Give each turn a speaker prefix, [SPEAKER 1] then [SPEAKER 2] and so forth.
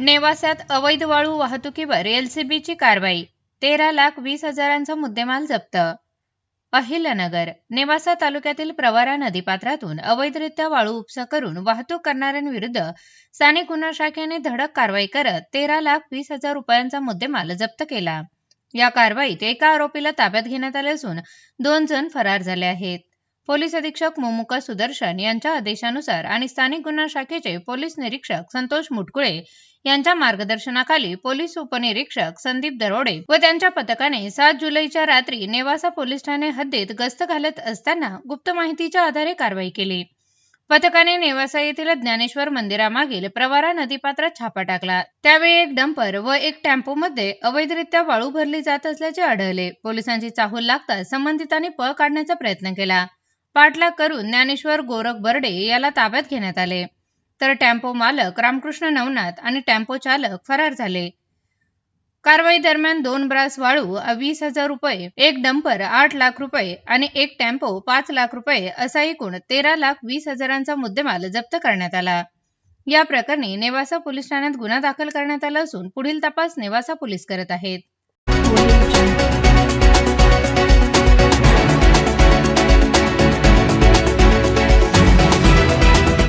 [SPEAKER 1] नेवास्यात अवैध वाळू वाहतुकीवर एलसीबीची कारवाई. 13,20,000चा मुद्देमाल जप्त. अहिल्यानगर. नेवासा तालुक्यातील प्रवरा नदीपात्रातून अवैधरित्या वाळू उपसा करून वाहतूक करणाऱ्यांविरुद्ध स्थानिक गुन्हा शाखेने धडक कारवाई करत 13,20,000 रुपयांचा मुद्देमाल जप्त केला. या कारवाईत एका आरोपीला ताब्यात घेण्यात आले असून 2 जण फरार झाले आहेत. पोलीस अधीक्षक मोमुका सुदर्शन यांच्या आदेशानुसार आणि स्थानिक गुन्हा शाखेचे पोलीस निरीक्षक संतोष मुटकुळे यांच्या मार्गदर्शनाखाली पोलीस उपनिरीक्षक संदीप दरोडे व त्यांच्या पथकाने 7 जुलैच्या रात्री नेवासा पोलीस ठाणे हद्दीत गस्त घालत असताना गुप्त माहितीच्या आधारे कारवाई केली. पथकाने नेवासा येथील ज्ञानेश्वर मंदिरामागील प्रवरा नदीपात्रात छापा टाकला. त्यावेळी एक डंपर व एक टेम्पोमध्ये अवैधरित्या वाळू भरली जात असल्याचे आढळले. पोलिसांची चाहूल लागताच संबंधितांनी पळ काढण्याचा प्रयत्न केला. पाठलाग करून ज्ञानेश्वर गोरख बर्डे याला ताब्यात घेण्यात आले, तर टेम्पो मालक रामकृष्ण नवनाथ आणि टेम्पो चालक फरार झाले. कारवाई दरम्यान 2 ब्रास वाळू 20,000 रुपये, एक डंपर 8 लाख रुपये आणि एक टेम्पो 5 लाख रुपये असा एकूण 13,20,000चा मुद्देमाल जप्त करण्यात आला. या प्रकरणी नेवासा पोलीस ठाण्यात गुन्हा दाखल करण्यात आला असून पुढील तपास नेवासा पोलीस करत आहेत.